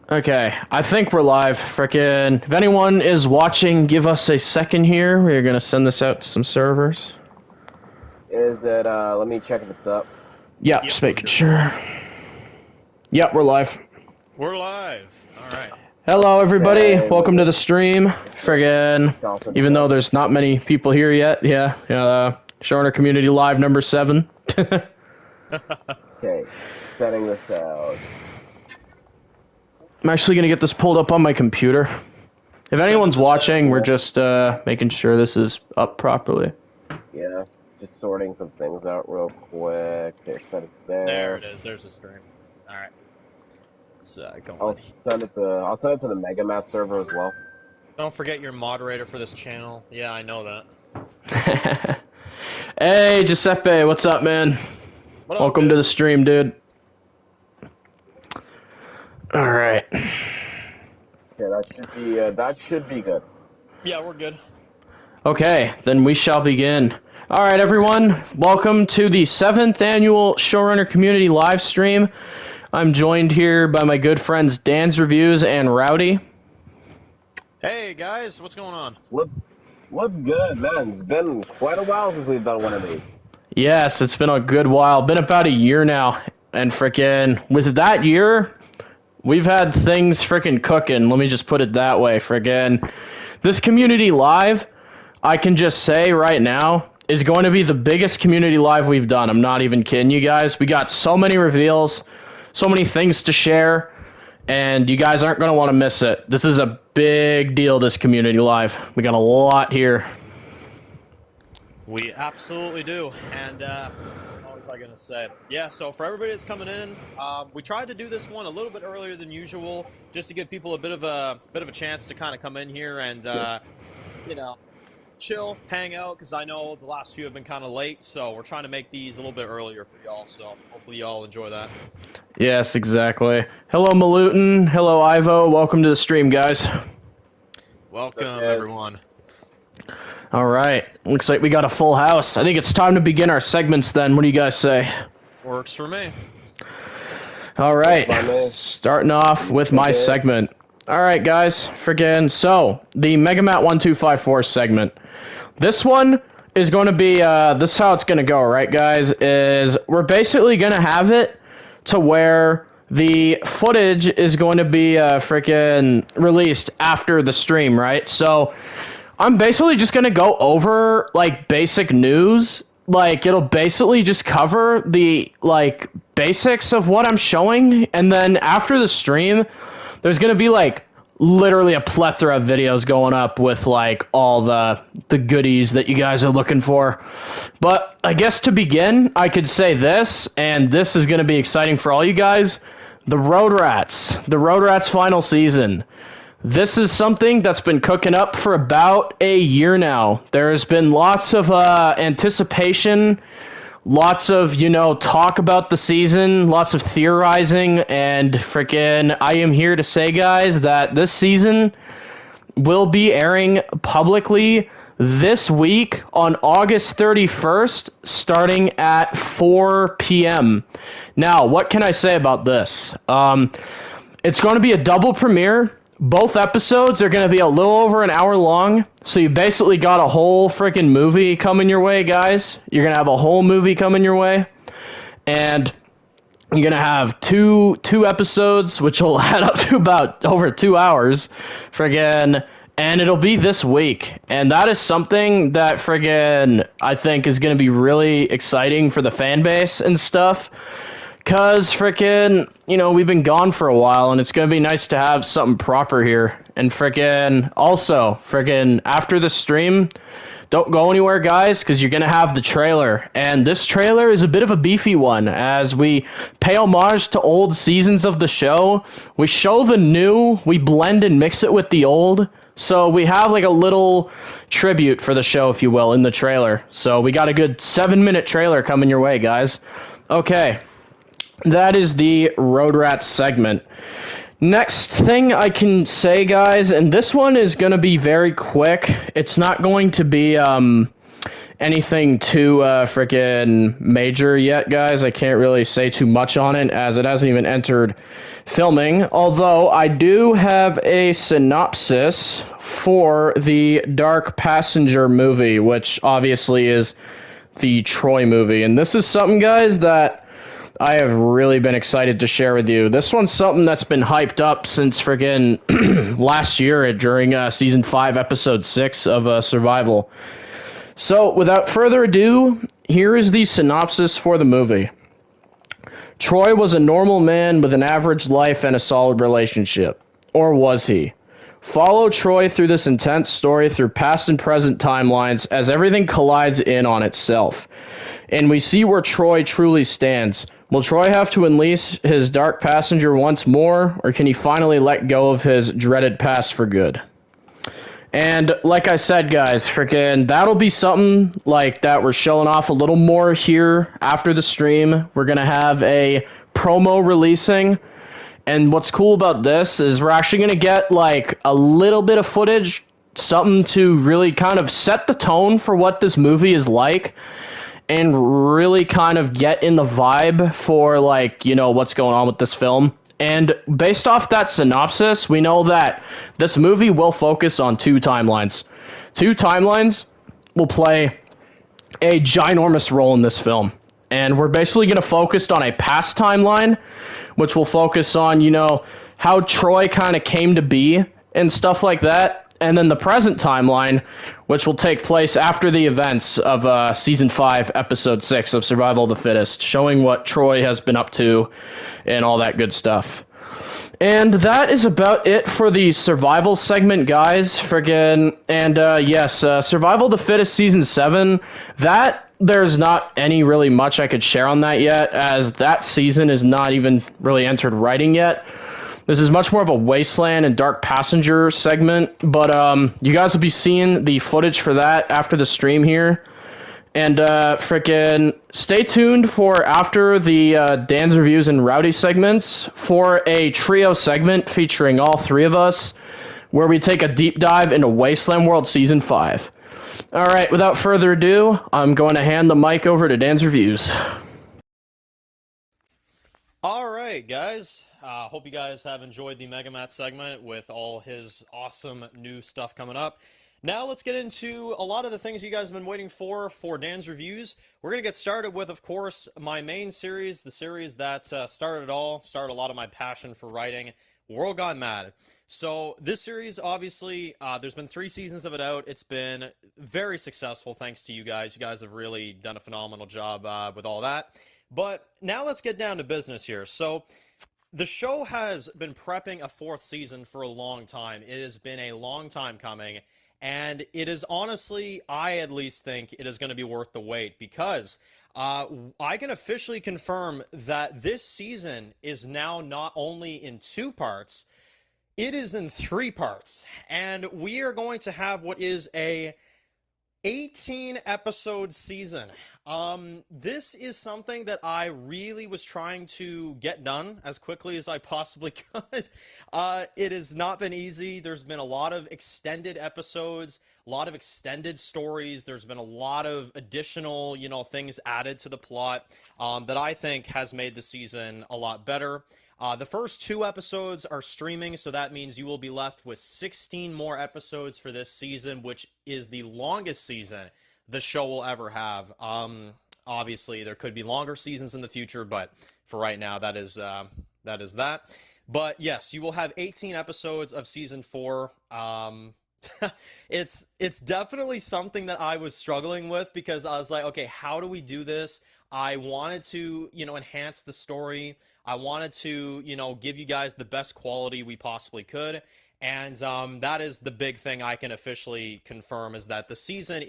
Okay, I think we're live. Frickin', if anyone is watching, give us a second here. We're gonna send this out to some servers. Is it, let me check if it's up. Yep, Yep, just we're making good. sure. Yep, we're live. We're live. All right. Hello, everybody. Okay, Welcome to the stream. Friggin', Dolphin even though show. there's not many people here yet, Showrunner Community Live number 7. Okay, setting this out. I'm actually gonna get this pulled up on my computer. If anyone's watching, we're just making sure this is up properly. Yeah, just sorting some things out real quick. Okay, set it there. There it is. There's the stream. All right. Let's go I'll on. send it to the MegaMat server as well. Don't forget your moderator for this channel. Yeah, I know that. Hey, Giuseppe, what's up, man? What up, Welcome dude? to the stream, dude. All right. Okay, that should be good. Yeah, we're good. Okay, then we shall begin. All right, everyone. Welcome to the 7th annual Showrunner Community live stream. I'm joined here by my good friends Dan's Reviews and Rowdy. Hey guys, what's going on? What's good, man? It's been quite a while since we've done one of these. Yes, it's been a good while. Been about a year now. And frickin' with that year, we've had things frickin' cooking. Let me just put it that way, frickin'. This community live, I can just say right now, is going to be the biggest community live we've done. I'm not even kidding you guys. We got so many reveals, so many things to share, and you guys aren't going to want to miss it. This is a big deal, this community live. We got a lot here. We absolutely do. And what was I gonna say? Yeah. So for everybody that's coming in, we tried to do this one a little bit earlier than usual, just to give people a bit of a chance to kind of come in here and you know, chill, hang out, because I know the last few have been kind of late, so we're trying to make these a little bit earlier for y'all, so hopefully y'all enjoy that. Yes, exactly. Hello, Malutin. Hello, Ivo. Welcome to the stream, guys. Welcome, everyone. All right. Looks like we got a full house. I think it's time to begin our segments then. What do you guys say? Works for me. All right. Starting off with my segment. All right, guys. Friggin'. So, the Megamat 1254 segment. This one is going to be, this is how it's going to go, right, guys? Is we're basically going to have it to where the footage is going to be frickin' released after the stream, right? So, I'm basically just going to go over, like, basic news. Like, it'll basically just cover the, like, basics of what I'm showing. And then after the stream, there's going to be, like, literally a plethora of videos going up with, like, all the goodies that you guys are looking for. But I guess to begin, I could say this, and this is going to be exciting for all you guys. The Road Rats final season. This is something that's been cooking up for about a year now. There has been lots of anticipation, lots of, talk about the season, lots of theorizing, and frickin' I am here to say, guys, that this season will be airing publicly this week on August 31st, starting at 4 p.m. Now, what can I say about this? It's going to be a double premiere. Both episodes are going to be a little over an hour long, so you basically got a whole freaking movie coming your way, guys. You're going to have a whole movie coming your way, and you're going to have two episodes, which will add up to about over 2 hours, friggin', and it'll be this week, and that is something that friggin' I think is going to be really exciting for the fan base and stuff. Cause frickin', we've been gone for a while, and it's gonna be nice to have something proper here. And frickin', also, frickin', after the stream, don't go anywhere, guys, because you're gonna have the trailer. And this trailer is a bit of a beefy one, as we pay homage to old seasons of the show. We show the new, we blend and mix it with the old. So we have like a little tribute for the show, if you will, in the trailer. So we got a good 7-minute trailer coming your way, guys. Okay. That is the Road Rats segment. Next thing I can say, guys, and this one is going to be very quick. It's not going to be anything too freaking major yet, guys. I can't really say too much on it as it hasn't even entered filming. Although I do have a synopsis for the Dark Passenger movie, which obviously is the Troy movie. And this is something, guys, that I have really been excited to share with you. This one's something that's been hyped up since friggin' last year during season 5, episode 6 of Survival. So, without further ado, here is the synopsis for the movie. Troy was a normal man with an average life and a solid relationship. Or was he? Follow Troy through this intense story through past and present timelines as everything collides in on itself. And we see where Troy truly stands. Will Troy have to unleash his dark passenger once more, or can he finally let go of his dreaded past for good? And like I said, guys, freaking that'll be something like that we're showing off a little more here after the stream. We're going to have a promo releasing. And what's cool about this is we're actually going to get like a little bit of footage, something to really kind of set the tone for what this movie is like and really kind of get in the vibe for like, you know, what's going on with this film. And based off that synopsis, we know that this movie will focus on 2 timelines. 2 timelines will play a ginormous role in this film. And we're basically going to focus on a past timeline, which will focus on, you know, how Troy kind of came to be and stuff like that. And then the present timeline, which will take place after the events of Season 5, Episode 6 of Survival of the Fittest, showing what Troy has been up to and all that good stuff. And that is about it for the survival segment, guys. Yes, Survival of the Fittest Season 7, that there's not any really much I could share on that yet, as that season is not even really entered writing yet. This is much more of a Wasteland and Dark Passenger segment, but you guys will be seeing the footage for that after the stream here. And stay tuned for after the Dan's Reviews and Rowdy segments for a trio segment featuring all 3 of us, where we take a deep dive into Wasteland World Season 5. Alright, without further ado, I'm going to hand the mic over to Dan's Reviews. Alright, guys. Hope you guys have enjoyed the Megamat segment with all his awesome new stuff coming up. Now let's get into a lot of the things you guys have been waiting for Dan's Reviews. We're going to get started with, of course, my main series, the series that started it all, started a lot of my passion for writing, World Gone Mad. So this series, obviously, there's been 3 seasons of it out. It's been very successful thanks to you guys. You guys have really done a phenomenal job with all that. But now let's get down to business here. So the show has been prepping a 4th season for a long time. It has been a long time coming. And it is honestly, I at least think it is going to be worth the wait, because I can officially confirm that this season is now not only in 2 parts, it is in 3 parts. And we are going to have what is a 18-episode season. This is something that I really was trying to get done as quickly as I possibly could. It has not been easy. There's been a lot of extended episodes, a lot of extended stories. There's been a lot of additional, you know, things added to the plot that I think has made the season a lot better. The first 2 episodes are streaming, so that means you will be left with 16 more episodes for this season, which is the longest season the show will ever have. Obviously, there could be longer seasons in the future, but for right now, that is that. But yes, you will have 18 episodes of season 4. It's definitely something that I was struggling with, because I was like, okay, how do we do this? I wanted to, you know, enhance the story. I wanted to, you know, give you guys the best quality we possibly could. And that is the big thing I can officially confirm, is that the season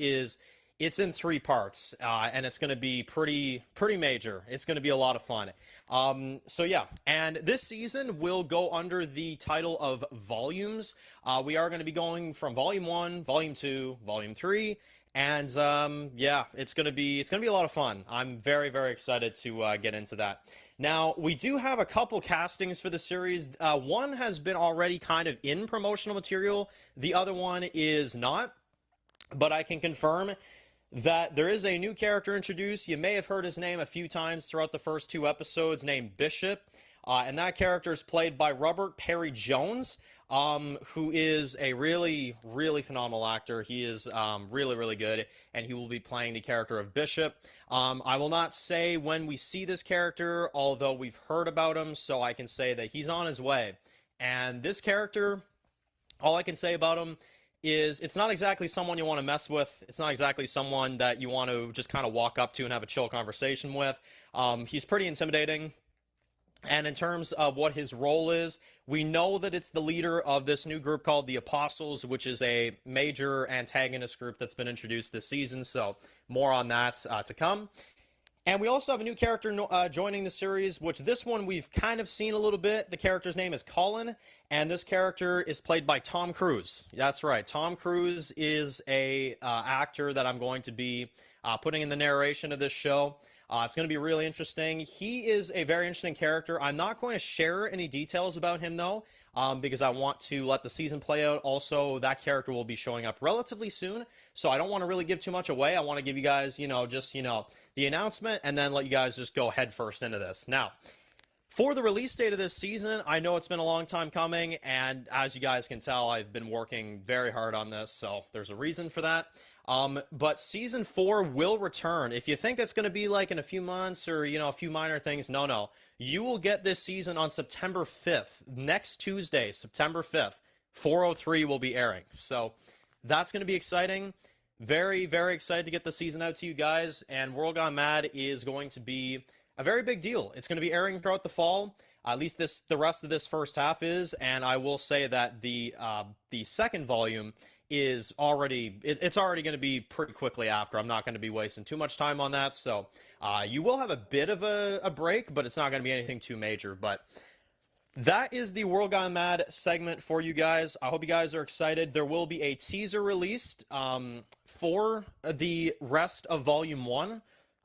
it's in 3 parts, and it's going to be pretty major. It's going to be a lot of fun. So yeah, and this season will go under the title of Volumes. We are going to be going from Volume 1, Volume 2, Volume 3, and yeah, it's going to be a lot of fun. I'm very, very excited to get into that. Now, we do have a couple castings for the series. One has been already kind of in promotional material. The other one is not. But I can confirm that there is a new character introduced. You may have heard his name a few times throughout the first 2 episodes, named Bishop. And that character is played by Robert Perry Jones, who is a really, really phenomenal actor. He is really, really good, and he will be playing the character of Bishop. I will not say when we see this character, although we've heard about him, so I can say that he's on his way. And this character, all I can say about him is it's not exactly someone you want to mess with. It's not exactly someone that you want to just kind of walk up to and have a chill conversation with. He's pretty intimidating. And in terms of what his role is, we know that it's the leader of this new group called the Apostles, which is a major antagonist group that's been introduced this season. So more on that to come. And we also have a new character joining the series, which this one we've kind of seen a little bit. The character's name is Colin, and this character is played by Tom Cruise. That's right. Tom Cruise is a actor that I'm going to be putting in the narration of this show. It's going to be really interesting. He is a very interesting character. I'm not going to share any details about him, though, because I want to let the season play out. Also, that character will be showing up relatively soon, so I don't want to really give too much away. I want to give you guys, just, the announcement, and then let you guys just go head first into this. Now, for the release date of this season, I know it's been a long time coming, and as you guys can tell, I've been working very hard on this, so there's a reason for that. But season 4 will return. If you think it's going to be like in a few months or, a few minor things, no. You will get this season on September 5th. Next Tuesday, September 5th, 4:03 will be airing. So that's going to be exciting. Very, very excited to get the season out to you guys. And World Gone Mad is going to be a very big deal. It's going to be airing throughout the fall. At least the rest of this first half is. And I will say that the second volume is already it's already going to be pretty quickly after. I'm not going to be wasting too much time on that, so you will have a bit of a break, but it's not going to be anything too major. But that is the World Gone Mad segment for you guys. I hope you guys are excited. There will be a teaser released for the rest of Volume 1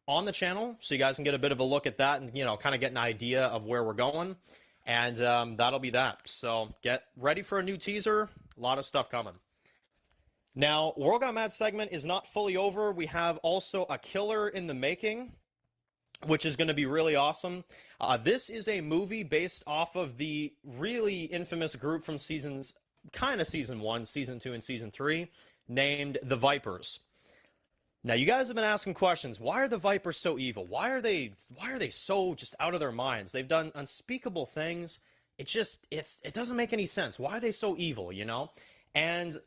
on the channel, so you guys can get a bit of a look at that and kind of get an idea of where we're going. And that'll be that. So get ready for a new teaser. A lot of stuff coming. Now, World Gone Mad segment is not fully over. We have also a killer in the making, which is going to be really awesome. This is a movie based off of the really infamous group from season 1, season 2, and season 3, named the Vipers. Now, you guys have been asking questions. Why are the Vipers so evil? Why are they so just out of their minds? They've done unspeakable things. It doesn't make any sense. Why are they so evil, And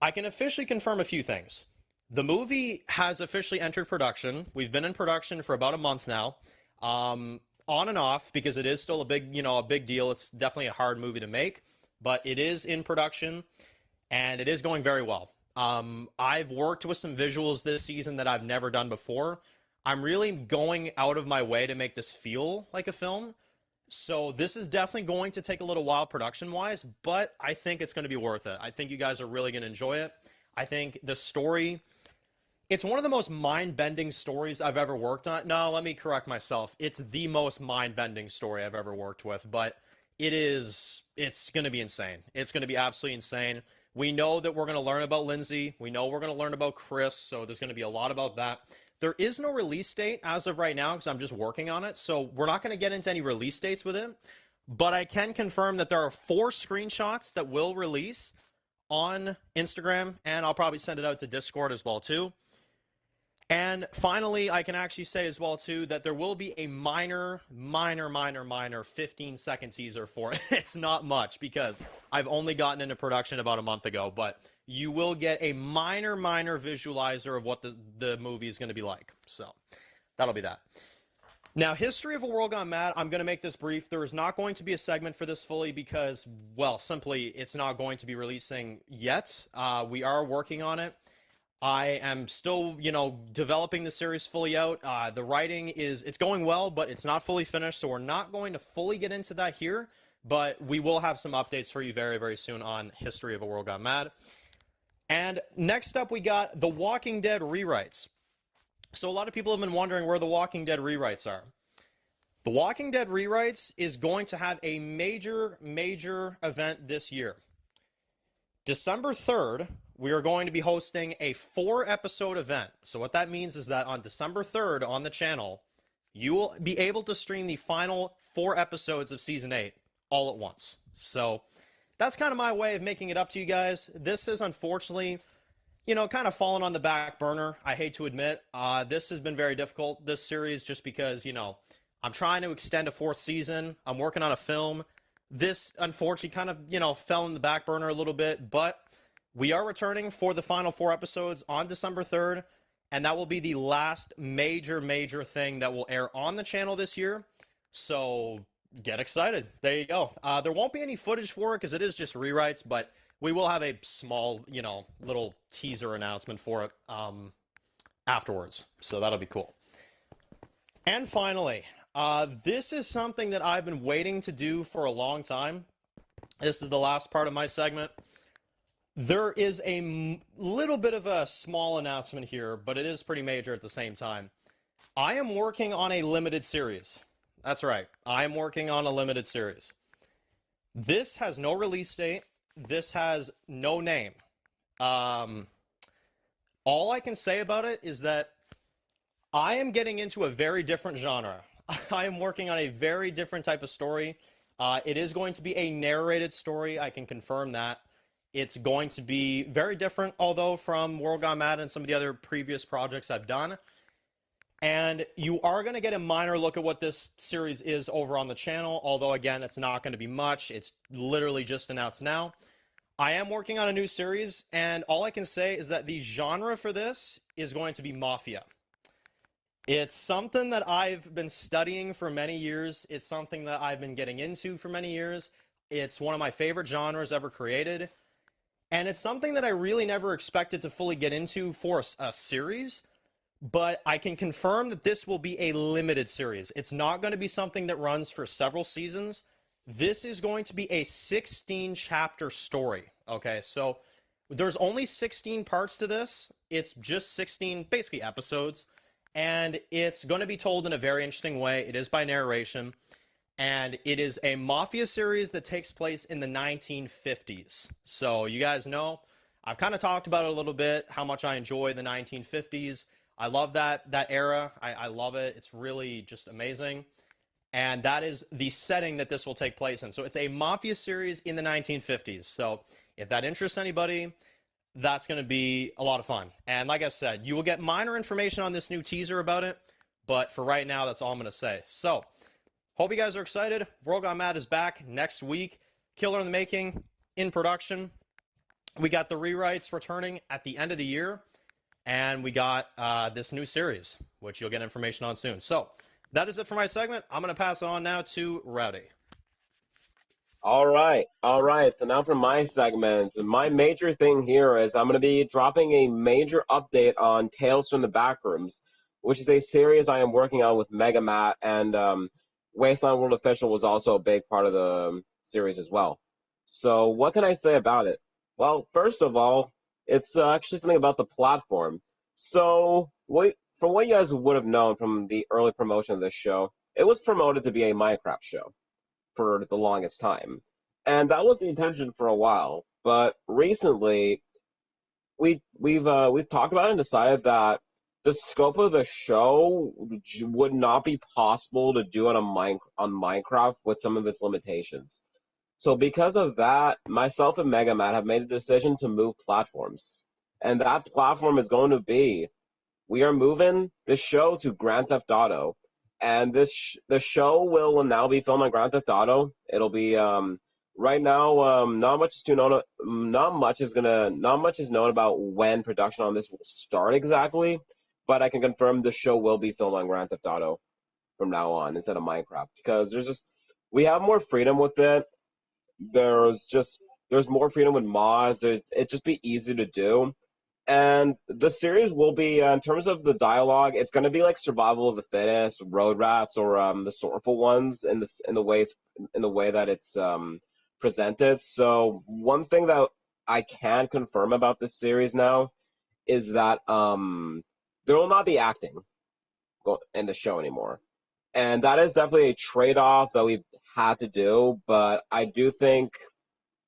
I can officially confirm a few things. The movie has officially entered production. We've been in production for about a month now, on and off, because it is still a big deal. It's definitely a hard movie to make, but it is in production, and it is going very well. I've worked with some visuals this season that I've never done before. I'm really going out of my way to make this feel like a film. So this is definitely going to take a little while production-wise, but I think it's going to be worth it. I think you guys are really going to enjoy it. I think the story, it's one of the most mind-bending stories I've ever worked on. No, let me correct myself. It's the most mind-bending story I've ever worked with, but it's going to be insane. It's going to be absolutely insane. We know that we're going to learn about Lindsay. We know we're going to learn about Chris, so there's going to be a lot about that. There is no release date as of right now because I'm just working on it, so we're not going to get into any release dates with it, but I can confirm that there are 4 screenshots that will release on Instagram, and I'll probably send it out to Discord as well, too. And finally, I can actually say as well, too, that there will be a minor 15-second teaser for it. It's not much because I've only gotten into production about a month ago, but you will get a minor visualizer of what the movie is going to be like. So that'll be that. Now, History of a World Gone Mad, I'm going to make this brief. There is not going to be a segment for this fully because, well, simply it's not going to be releasing yet. We are working on it. I am still, developing the series fully out. The writing it's going well, but it's not fully finished, so we're not going to fully get into that here, but we will have some updates for you very, very soon on History of a World Gone Mad. And next up, we got The Walking Dead rewrites. So a lot of people have been wondering where The Walking Dead rewrites are. The Walking Dead rewrites is going to have a major event this year. December 3rd, we are going to be hosting a 4-episode event. So what that means is that on December 3rd on the channel, you will be able to stream the final 4 episodes of Season 8 all at once. So that's kind of my way of making it up to you guys. This is unfortunately, kind of fallen on the back burner. I hate to admit. This has been very difficult, this series, just because, I'm trying to extend a 4th season. I'm working on a film. This, unfortunately, kind of, fell in the back burner a little bit, but we are returning for the final 4 episodes on December 3rd, and that will be the last major thing that will air on the channel this year. So get excited. There you go. There won't be any footage for it because it is just rewrites, but we will have a small, little teaser announcement for it afterwards. So that'll be cool. And finally, this is something that I've been waiting to do for a long time. This is the last part of my segment. There is a little bit of a small announcement here, but it is pretty major at the same time. I am working on a limited series. That's right. I am working on a limited series. This has no release date. This has no name. All I can say about it is that I am getting into a very different genre. I am working on a very different type of story. It is going to be a narrated story. I can confirm that. It's going to be very different, although, from World Gone Mad and some of the other previous projects I've done. And you are going to get a minor look at what this series is over on the channel, although, again, it's not going to be much. It's literally just announced now. I am working on a new series, and all I can say is that the genre for this is going to be Mafia. It's something that I've been studying for many years. It's something that I've been getting into for many years. It's one of my favorite genres ever created. And it's something that I really never expected to fully get into for a series, but I can confirm that this will be a limited series. It's not going to be something that runs for several seasons. This is going to be a 16-chapter story, okay? So there's only 16 parts to this. It's just 16, basically, episodes, and it's going to be told in a very interesting way. It is by narration. And it is a Mafia series that takes place in the 1950s. So you guys know, I've kind of talked about it a little bit, how much I enjoy the 1950s. I love that era. I love it. It's really just amazing. And that is the setting that this will take place in. So it's a Mafia series in the 1950s. So if that interests anybody, that's going to be a lot of fun. And like I said, you will get minor information on this new teaser about it. But for right now, that's all I'm going to say. So hope you guys are excited. World Gone Mad is back next week. Killer in the Making, in production. We got the rewrites returning at the end of the year. And we got this new series, which you'll get information on soon. So that is it for my segment. I'm going to pass it on now to Rowdy. All right. So now for my segment. My major thing here is I'm going to be dropping a major update on Tales from the Backrooms, which is a series I am working on with Mega Matt, and Wasteland World Official was also a big part of the series as well. So what can I say about it? Well, first of all, it's actually something about the platform. So from what you guys would have known from the early promotion of this show, it was promoted to be a Minecraft show for the longest time. And that was the intention for a while. But recently, we've talked about it and decided that the scope of the show would not be possible to do on Minecraft with some of its limitations. So because of that, myself and Mega Man have made the decision to move platforms. And that platform is going to be, we are moving the show to Grand Theft Auto. And the show will now be filmed on Grand Theft Auto. It'll be right now. Not much is known about when production on this will start exactly, but I can confirm the show will be filmed on Grand Theft Auto from now on instead of Minecraft, because we have more freedom with it. There's more freedom with mods. It'd just be easy to do. And the series will be, in terms of the dialogue, it's going to be like Survival of the Fittest, Road Rats, or the Sorrowful Ones in the way that it's presented. So one thing that I can confirm about this series now is that there will not be acting in the show anymore, and that is definitely a trade-off that we've had to do. But I do think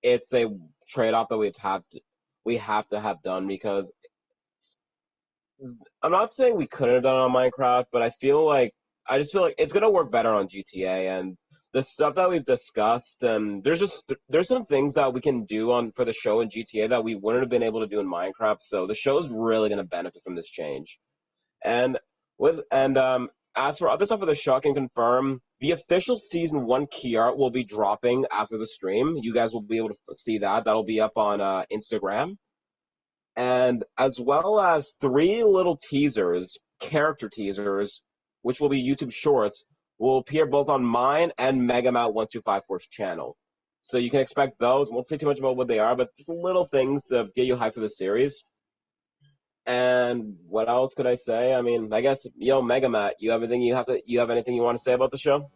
it's a trade-off that we have to have done, because I'm not saying we couldn't have done it on Minecraft, but I just feel like it's gonna work better on GTA. And the stuff that we've discussed, and there's some things that we can do on for the show in GTA that we wouldn't have been able to do in Minecraft. So the show's really gonna benefit from this change. And as for other stuff for the show, I can confirm the official season 1 key art will be dropping after the stream. You guys will be able to see that. That'll be up on Instagram, and as well as 3 little teasers, character teasers, which will be YouTube Shorts, will appear both on mine and Megamout1254's channel. So you can expect those. Won't say too much about what they are, but just little things to get you hyped for the series. And what else could I say? I mean, I guess, Megamat, you have anything you want to say about the show?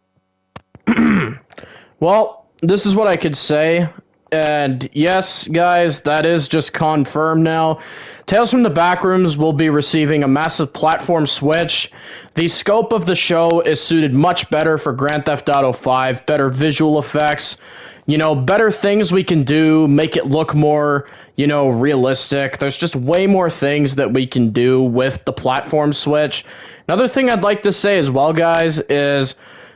Well, this is what I could say. And yes, guys, that is just confirmed now. Tales from the Backrooms will be receiving a massive platform switch. The scope of the show is suited much better for Grand Theft Auto 5, better visual effects, better things we can do, make it look more, realistic. There's just way more things that we can do with the platform switch. Another thing I'd like to say as well, guys, is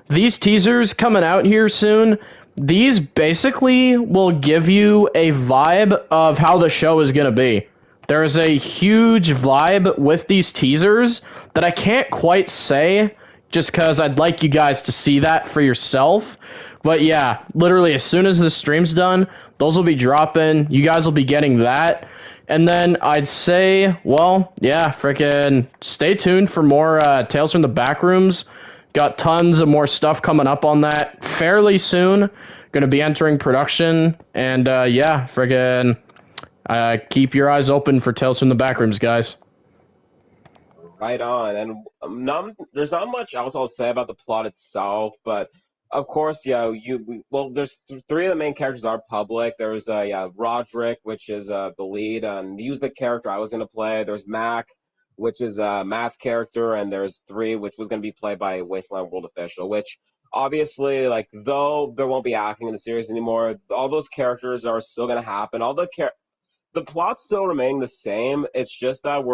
these teasers coming out here soon, these basically will give you a vibe of how the show is going to be. There's a huge vibe with these teasers that I can't quite say just because I'd like you guys to see that for yourself. But yeah, literally as soon as the stream's done, those will be dropping. You guys will be getting that. And then I'd say, well, yeah, freaking stay tuned for more Tales from the Backrooms. Got tons of more stuff coming up on that fairly soon. Going to be entering production. And yeah, friggin' keep your eyes open for Tales from the Backrooms, guys. Right on. And there's not much else I'll say about the plot itself, but of course, yeah, there's 3 of the main characters are public. There's Roderick, which is the lead, and he was the character I was going to play. There's Mac, which is Matt's character, and there's 3, which was going to be played by Wasteland World Official, which obviously, like, though there won't be acting in the series anymore, all those characters are still going to happen. All the plots still remain the same. It's just that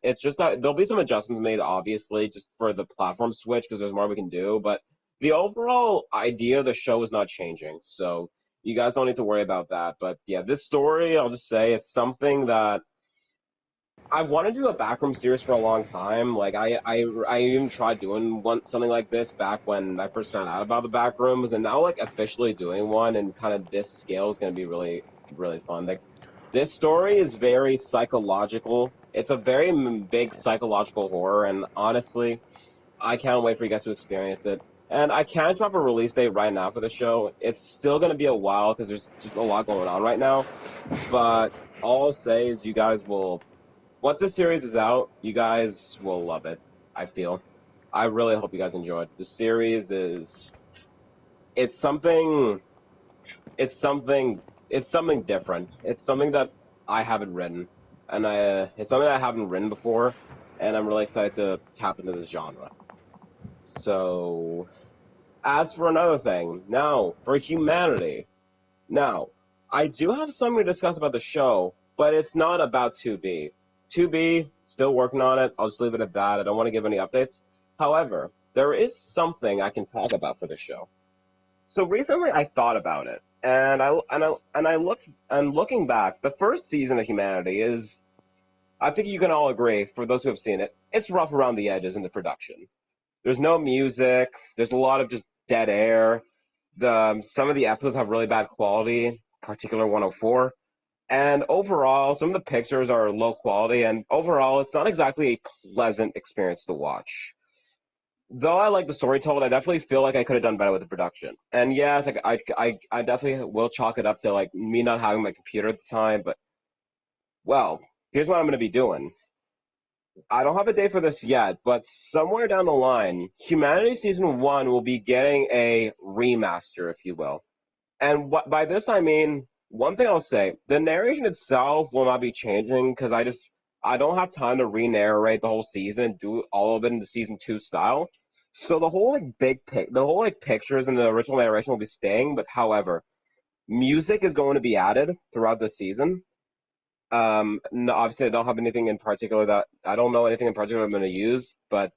It's just that there'll be some adjustments made, obviously, just for the platform switch, because there's more we can do. But the overall idea of the show is not changing, so you guys don't need to worry about that. But yeah, this story, I'll just say, it's something that I've wanted to do a backroom series for a long time. Like I even tried doing something like this back when I first found out about the backrooms, and now like officially doing one and kind of this scale is going to be really really fun. Like, this story is very psychological. It's a very big psychological horror, and honestly, I can't wait for you guys to experience it. And I can't drop a release date right now for the show. It's still going to be a while because there's just a lot going on right now. But all I'll say is you guys will, once this series is out, you guys will love it, I feel. I really hope you guys enjoy it. The series it's something, it's something, it's something different. It's something that I haven't written. And it's something I haven't written before, and I'm really excited to tap into this genre. So, as for another thing, now, for humanity. Now, I do have something to discuss about the show, but it's not about 2B. 2B, still working on it. I'll just leave it at that. I don't want to give any updates. However, there is something I can talk about for the show. So recently I thought about it, and looking back, the first season of Humanity is, I think you can all agree, for those who have seen it, it's rough around the edges in the production. There's no music. There's a lot of just dead air. Some of the episodes have really bad quality, particular 104. And overall, some of the pictures are low quality, and overall, it's not exactly a pleasant experience to watch. Though I like the story told, I definitely feel like I could have done better with the production. And yes, like, I definitely will chalk it up to like me not having my computer at the time. But well, here's what I'm going to be doing. I don't have a date for this yet, but somewhere down the line, Humanity Season 1 will be getting a remaster, if you will. And by this I mean, one thing I'll say, the narration itself will not be changing, because I don't have time to re-narrate the whole season, do all of it in the Season 2 style. So the whole pictures and the original narration will be staying, but however, music is going to be added throughout the season. No, obviously, I don't have anything in particular that I don't know anything in particular I'm going to use, but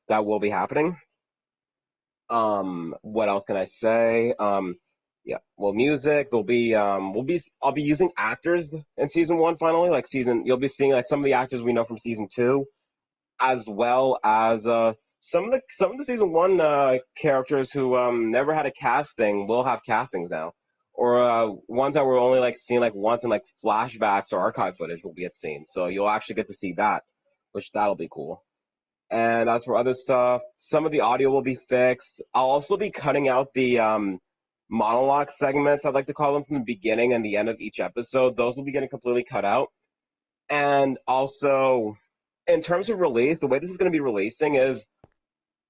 that will be happening. What else can I say? Yeah, well, music. I'll be using actors in season one finally. You'll be seeing like some of the actors we know from season two, as well as some of the season one characters who never had a casting will have castings now, or ones that were only like seen like once in like flashbacks or archive footage will get seen. So you'll actually get to see that, which that'll be cool. And as for other stuff, some of the audio will be fixed. I'll also be cutting out the monologue segments, I'd like to call them, from the beginning and the end of each episode. Those will be getting completely cut out. And also, in terms of release, the way this is going to be releasing is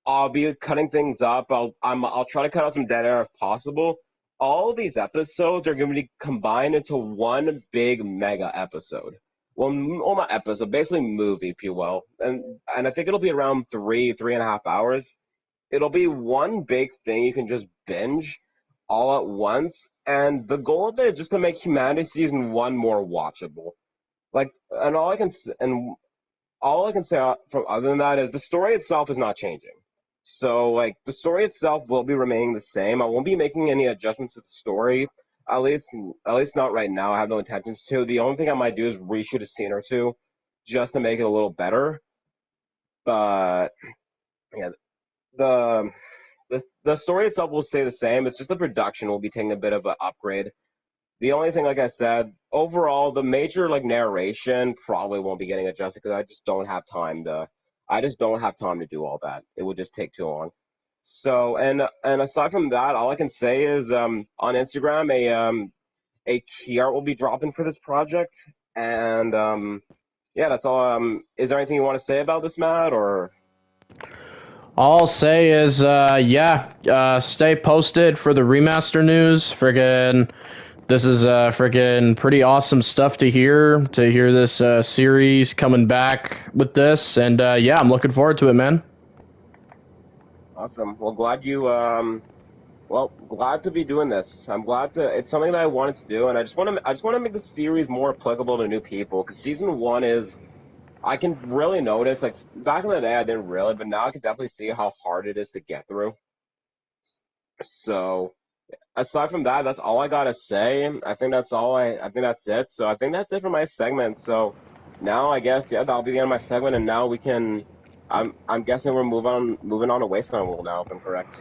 I'll be cutting things up. I'll try to cut out some dead air if possible. All of these episodes are going to be combined into one big mega episode. Well, not episode, basically movie, if you will. And I think it'll be around 3.5 hours. It'll be one big thing you can just binge all at once. And the goal of it is just to make Humanity Season 1 more watchable. Like, and all I can say from other than that is the story itself is not changing. So, like, the story itself will be remaining the same. I won't be making any adjustments to the story, at least not right now. I have no intentions to. The only thing I might do is reshoot a scene or two, just to make it a little better. But yeah, the the story itself will stay the same. It's just the production will be taking a bit of an upgrade. The only thing, like I said, overall, the major like narration probably won't be getting adjusted because I just don't have time to. I just don't have time to do all that. It would just take too long. So, and aside from that, all I can say is on Instagram a key art will be dropping for this project, and yeah, that's all. Is there anything you want to say about this, Matt? Or All I'll say is, stay posted for the remaster news. Friggin', this is friggin' pretty awesome stuff to hear. To hear this series coming back with this, and yeah, I'm looking forward to it, man. awesome. Well, glad to be doing this. I'm glad to. It's something that I wanted to do, and I just want to make the series more applicable to new people because season one is. I can really notice, like back in the day, I didn't really, but now I can definitely see how hard it is to get through. So, aside from that, that's all I gotta say. I think that's all I think that's it. So I think that's it for my segment. So now I guess that'll be the end of my segment, and now we can. I'm guessing we're moving on to Wasteland World now, if I'm correct.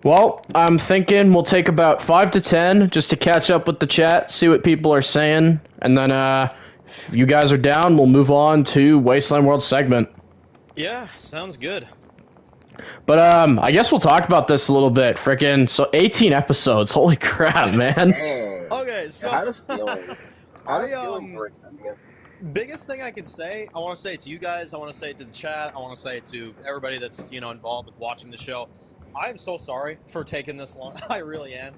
Well, I'm thinking we'll take about 5 to 10 just to catch up with the chat, see what people are saying, and then if you guys are down, we'll move on to Wasteland World segment. Yeah, sounds good. But I guess we'll talk about this a little bit. Frickin' so 18 episodes. Holy crap, man. Damn. Okay, so I had a feeling. I had a feeling you were extending it. Biggest thing I can say, I want to say it to you guys, I want to say it to the chat, I want to say it to everybody that's involved with watching the show. I am so sorry for taking this long. I really am.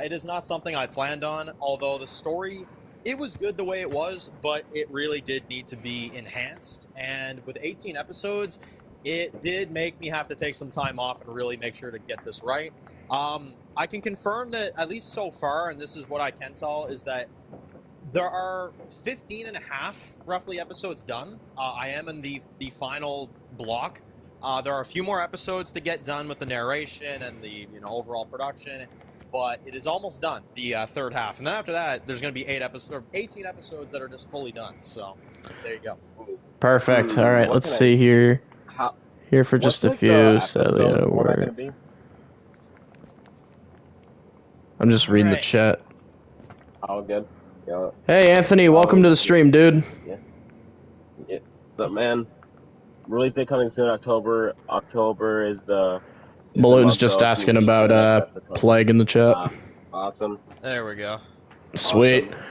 It is not something I planned on, although the story, it was good the way it was, but it really did need to be enhanced. And with 18 episodes, it did make me have to take some time off and really make sure to get this right. I can confirm that, at least so far, and this is what I can tell, is that there are 15 and a half, roughly, episodes done. I am in the final block. There are a few more episodes to get done with the narration and the overall production, but it is almost done, the third half. And then after that, there's going to be 18 episodes that are just fully done. So there you go. Perfect. All right, let's see here. Here for just a few. I'm just reading the chat. All good. Yeah. Hey, Anthony, welcome to the stream, dude. Yeah. What's up, man? Release date coming soon, October. October is the. Balloon's just asking about Plague in the chat. Awesome. There we go. Sweet. Awesome.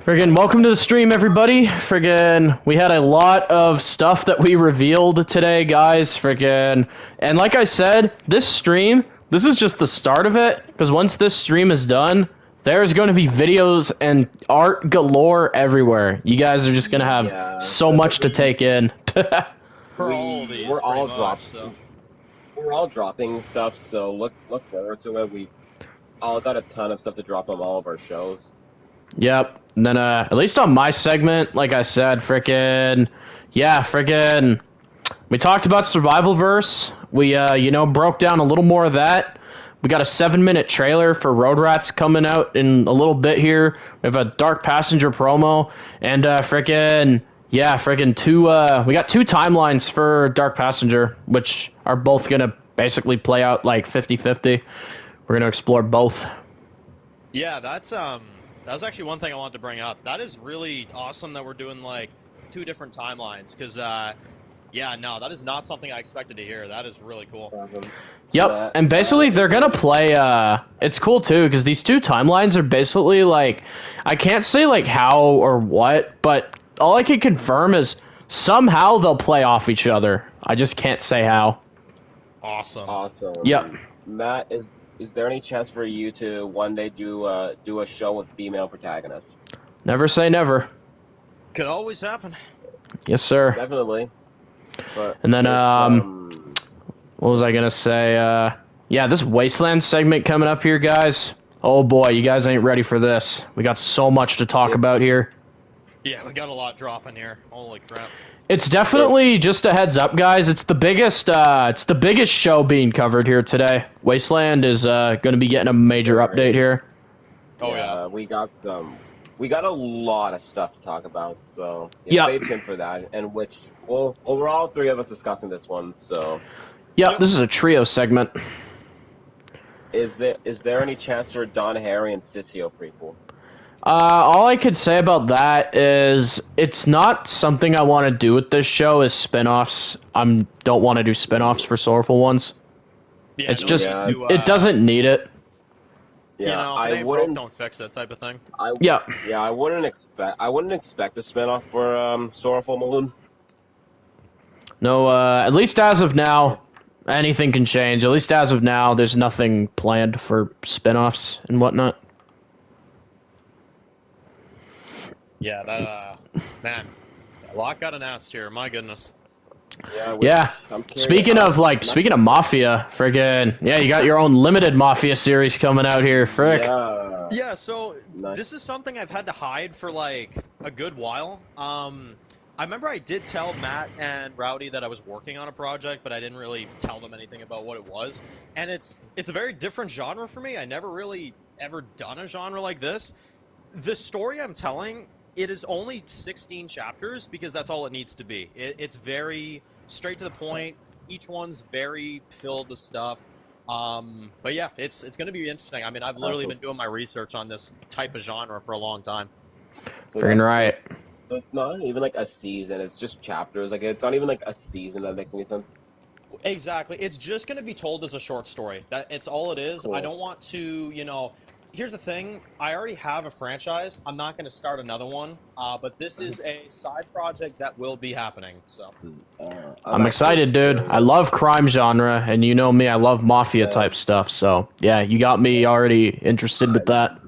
Friggin' welcome to the stream, everybody. Friggin' we had a lot of stuff that we revealed today, guys. Friggin' and like I said, this is just the start of it, because once this stream is done, there's going to be videos and art galore everywhere. You guys are just going to have so much to take in. We're all dropping stuff, so look forward to it. We all got a ton of stuff to drop on all of our shows. Yep. And then, at least on my segment, like I said, we talked about Survivalverse. We, broke down a little more of that. We got a 7-minute trailer for Road Rats coming out in a little bit here. We have a Dark Passenger promo, and, we got 2 timelines for Dark Passenger, which are both gonna basically play out like 50-50. We're gonna explore both. Yeah, that's actually one thing I wanted to bring up. That is really awesome that we're doing like 2 different timelines, because yeah, no, that is not something I expected to hear. That is really cool. Awesome. Yep, and basically they're gonna play, it's cool too, because these 2 timelines are basically like, I can't say like how or what, but all I can confirm is somehow they'll play off each other. I just can't say how. Awesome. Yep. Matt, is there any chance for you to one day do a show with female protagonists? Never say never. Could always happen. Yes, sir. Definitely. But and then, what was I gonna say? Yeah, this Wasteland segment coming up here, guys. Oh boy, you guys ain't ready for this. We got so much to talk about here. Yeah, we got a lot dropping here. Holy crap. It's definitely, just a heads up, guys, it's the biggest show being covered here today. Wasteland is going to be getting a major update here. Oh yeah. We got a lot of stuff to talk about, so stay tuned for that. And we're all 3 of us discussing this one, so Yep, this is a trio segment. Is there any chance for a Don Harry and Sissio prequel? All I could say about that is it's not something I want to do with this show is spin-offs. I don't want to do spin-offs for Sorrowful Ones. Yeah, it's just, it doesn't need it. Yeah, I wouldn't. Don't fix it, type of thing. I wouldn't expect a spin-off for Sorrowful Moon. No, at least as of now, anything can change. At least as of now, there's nothing planned for spin-offs and whatnot. Yeah, that, man, a lot got announced here, my goodness. Yeah. Speaking of Mafia, friggin', you got your own limited Mafia series coming out here, frick. Yeah, so this is something I've had to hide for like a good while. I remember I did tell Matt and Rowdy that I was working on a project, but I didn't really tell them anything about what it was. And it's a very different genre for me. I never really ever done a genre like this. The story I'm telling, it is only 16 chapters because that's all it needs to be. It's very straight to the point. Each one's very filled with stuff. But yeah, it's going to be interesting. I mean, I've literally been doing my research on this type of genre for a long time. Freaking right. So it's not even like a season. It's just chapters. Like, it's not even like a season. That makes any sense. Exactly. It's just going to be told as a short story. It's all it is. Cool. I don't want to, here's the thing. I already have a franchise. I'm not going to start another one. But this is a side project that will be happening. So I'm excited, dude. I love crime genre, and you know me, I love mafia type stuff. So yeah, you got me already interested with that.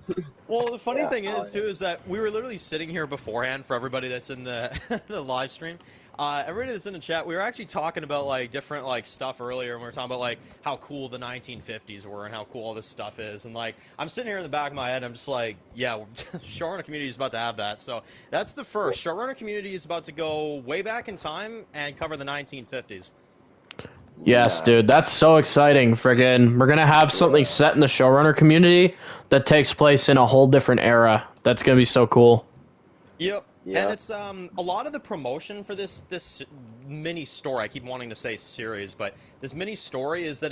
Well, the funny thing is, too, is that we were literally sitting here beforehand for everybody that's in the the live stream. Everybody that's in the chat, we were actually talking about, like, different, like, stuff earlier, and we were talking about, like, how cool the 1950s were and how cool all this stuff is. And, like, I'm sitting here in the back of my head, I'm just like, yeah, Showrunner Community is about to have that. So that's the first. Showrunner Community is about to go way back in time and cover the 1950s. Yes, dude, that's so exciting, friggin'. We're gonna have something set in the Showrunner Community that takes place in a whole different era. That's gonna be so cool. Yep. Yeah. And it's a lot of the promotion for this mini story. I keep wanting to say series, but this mini story is that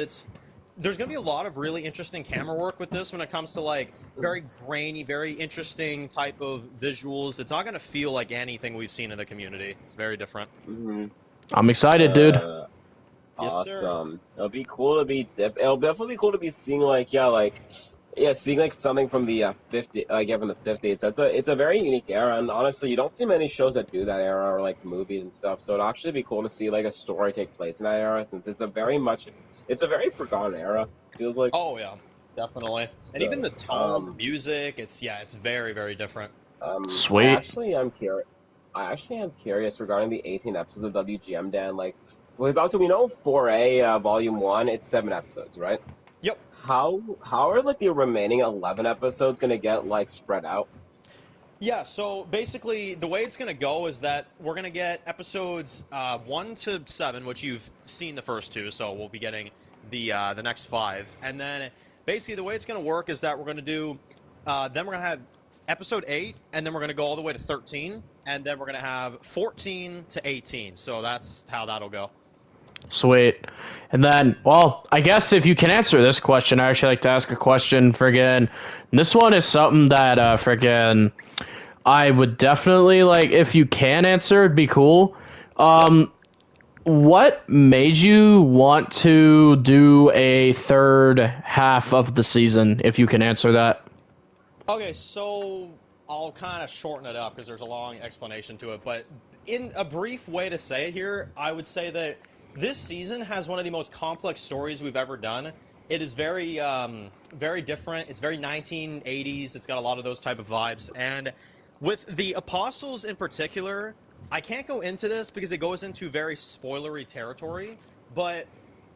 there's going to be a lot of really interesting camera work with this when it comes to like very grainy, very interesting type of visuals. It's not going to feel like anything we've seen in the community. It's very different. Mm-hmm. I'm excited, dude. Yes, awesome. Sir. It'll definitely be cool to be seeing seeing like something from the from the 50s. It's a very unique era, and honestly, you don't see many shows that do that era or like movies and stuff. So it'd actually be cool to see like a story take place in that era, since it's a very forgotten era. Feels like. Oh yeah, definitely. So, and even the tone, the music, it's very, very different. Sweet. I actually am curious regarding the 18 episodes of WGM, Dan. Like, because also we know 4A Volume 1, it's 7 episodes, right? Yep. How are like the remaining 11 episodes gonna get like spread out? Yeah, so basically, the way it's going to go is that we're going to get episodes 1 to 7, which you've seen the first two, so we'll be getting the next 5. And then basically, the way it's going to work is that we're going to do, then we're going to have episode 8, and then we're going to go all the way to 13, and then we're going to have 14 to 18. So that's how that'll go. Sweet. And then, well, I guess if you can answer this question, I actually like to ask a question. Friggin', this one is something that friggin' I would definitely like. If you can answer, it'd be cool. What made you want to do a third half of the season? If you can answer that. Okay, so I'll kind of shorten it up because there's a long explanation to it. But in a brief way to say it here, I would say that this season has one of the most complex stories we've ever done. It is very, very different. It's very 1980s. It's got a lot of those type of vibes. And with the Apostles in particular, I can't go into this because it goes into very spoilery territory. But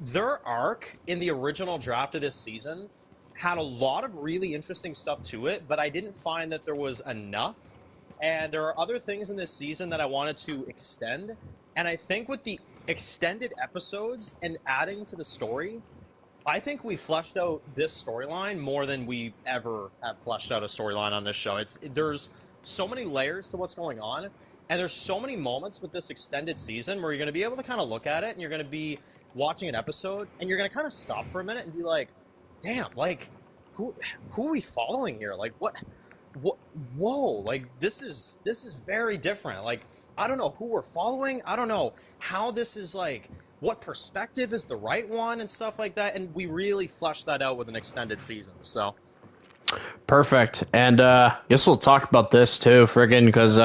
their arc in the original draft of this season had a lot of really interesting stuff to it, but I didn't find that there was enough. And there are other things in this season that I wanted to extend. And I think with the extended episodes and adding to the story, I think we fleshed out this storyline more than we ever have fleshed out a storyline on this show. There's so many layers to what's going on, and there's so many moments with this extended season where you're going to be able to kind of look at it and you're going to be watching an episode and you're going to kind of stop for a minute and be like, damn, like, who are we following here? Like, what, whoa, like, this is very different. Like, I don't know who we're following. I don't know how this is, like, what perspective is the right one and stuff like that. And we really fleshed that out with an extended season, so. Perfect. And guess we'll talk about this too, friggin', because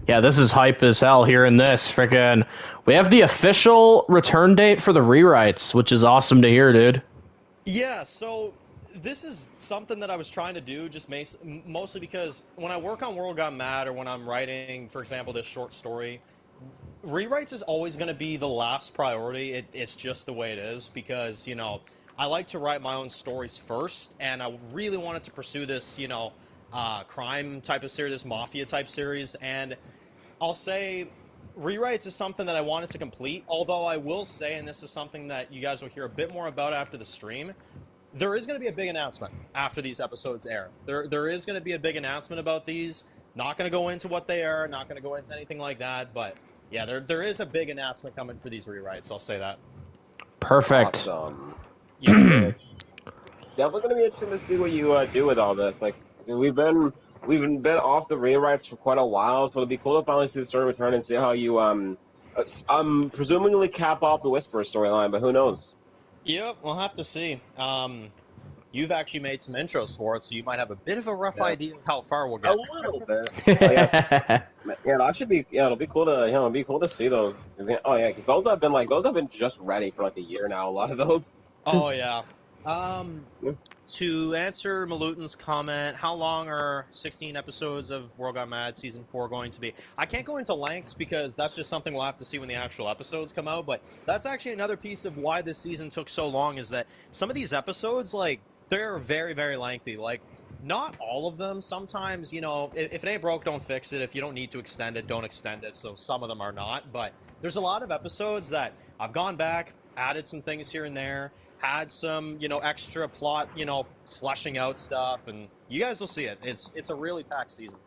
yeah, this is hype as hell hearing this. Friggin', we have the official return date for the rewrites, which is awesome to hear, dude. Yeah, so this is something that I was trying to do just mostly because when I work on World Gone Mad or when I'm writing, for example, this short story, rewrites is always going to be the last priority. It's just the way it is because, you know, I like to write my own stories first, and I really wanted to pursue this, you know, crime type of series, this mafia type series, and I'll say rewrites is something that I wanted to complete, although I will say, and this is something that you guys will hear a bit more about after the stream, there is going to be a big announcement after these episodes air. There is going to be a big announcement about these. Not going to go into what they are, not going to go into anything like that, but yeah, there is a big announcement coming for these rewrites, I'll say that. Perfect. Awesome. Yeah. Definitely gonna be interesting to see what you do with all this. Like we've been off the rewrites for quite a while, so it'll be cool to finally see the story return and see how you presumably cap off the Whisperer storyline, but who knows? Yep, we'll have to see. You've actually made some intros for it, so you might have a bit of a rough idea of how far we'll get. A little bit. Yeah, that should be. Yeah, it'll be cool to. It'll be cool to see those. Oh yeah, because those have been just ready for like a year now. A lot of those. Oh yeah. To answer Malutin's comment, how long are 16 episodes of World Gone Mad Season 4 going to be? I can't go into lengths because that's just something we'll have to see when the actual episodes come out, but that's actually another piece of why this season took so long is that some of these episodes, like, they're very, very lengthy. Like, not all of them. Sometimes, you know, if it ain't broke, don't fix it. If you don't need to extend it, don't extend it. So some of them are not, but there's a lot of episodes that I've gone back, added some things here and there, had some, you know, extra plot, you know, fleshing out stuff, and you guys will see it. It's a really packed season.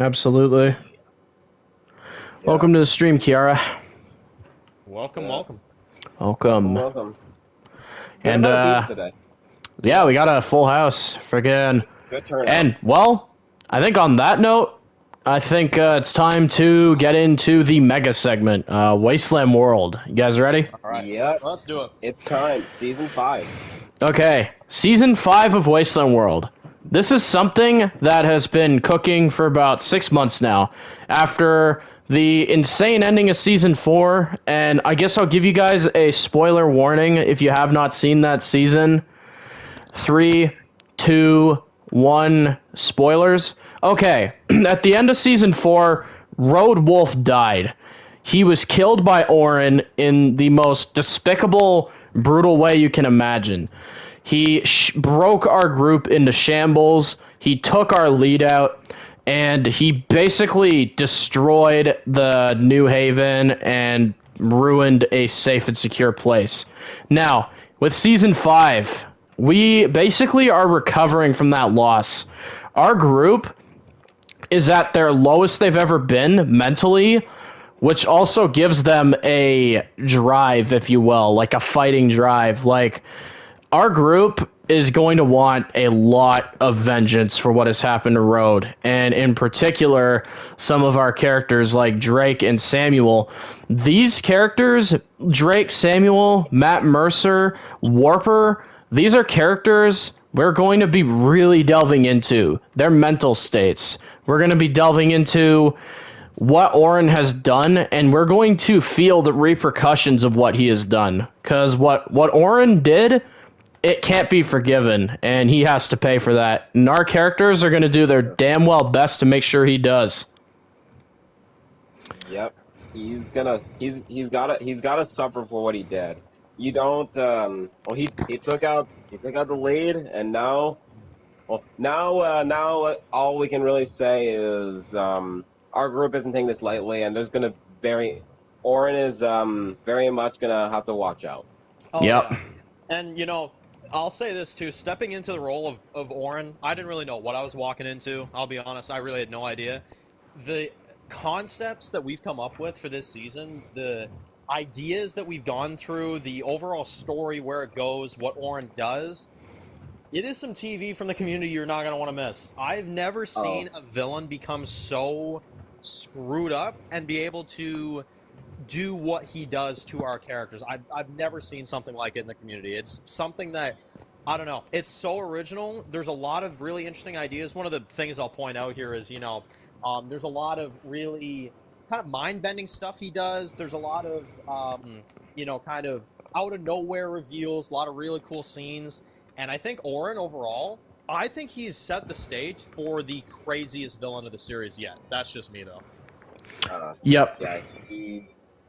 Absolutely. Yeah. Welcome to the stream, Kiara. Welcome. Welcome. And today. Yeah, we got a full house. Friggin'. Good turnout. And well, I think on that note, I think it's time to get into the mega segment, Wasteland World. You guys ready? All right. Yep. Let's do it. It's time. Season 5. Okay. Season 5 of Wasteland World. This is something that has been cooking for about 6 months now. After the insane ending of Season 4, and I guess I'll give you guys a spoiler warning if you have not seen that season. 3, 2, 1, spoilers. Okay, at the end of Season 4, Road Wolf died. He was killed by Orin in the most despicable, brutal way you can imagine. He broke our group into shambles. He took our lead out. and he basically destroyed the New Haven and ruined a safe and secure place. Now, with Season 5, we basically are recovering from that loss. Our group is at their lowest they've ever been mentally, which also gives them a drive, if you will, like a fighting drive. Like, our group is going to want a lot of vengeance for what has happened to Road, and in particular, some of our characters like Drake and Samuel. These characters, Drake, Samuel, Matt Mercer, Warper, these are characters we're going to be really delving into their mental states. We're going to be delving into what Oren has done, and we're going to feel the repercussions of what he has done. Because what Oren did, it can't be forgiven, and he has to pay for that. And our characters are going to do their damn well best to make sure he does. Yep, he's gotta suffer for what he did. You don't. Well, he took out the lead, and now, now all we can really say is our group isn't taking this lightly, and there's gonna Oren is very much gonna have to watch out. Oh, Yep. yeah. And, I'll say this too. Stepping into the role of Oren, I didn't really know what I was walking into. I'll be honest, I really had no idea. The concepts that we've come up with for this season, the ideas that we've gone through, the overall story, where it goes, what Oren does, it is some TV from the community you're not going to want to miss. I've never seen a villain become so screwed up and be able to do what he does to our characters. I've never seen something like it in the community. It's something that, I don't know, it's so original. There's a lot of really interesting ideas. One of the things I'll point out here is, there's a lot of really kind of mind-bending stuff he does. There's a lot of, kind of out of nowhere reveals, a lot of really cool scenes. And I think Oren overall, I think he's set the stage for the craziest villain of the series yet. That's just me, though. Yep.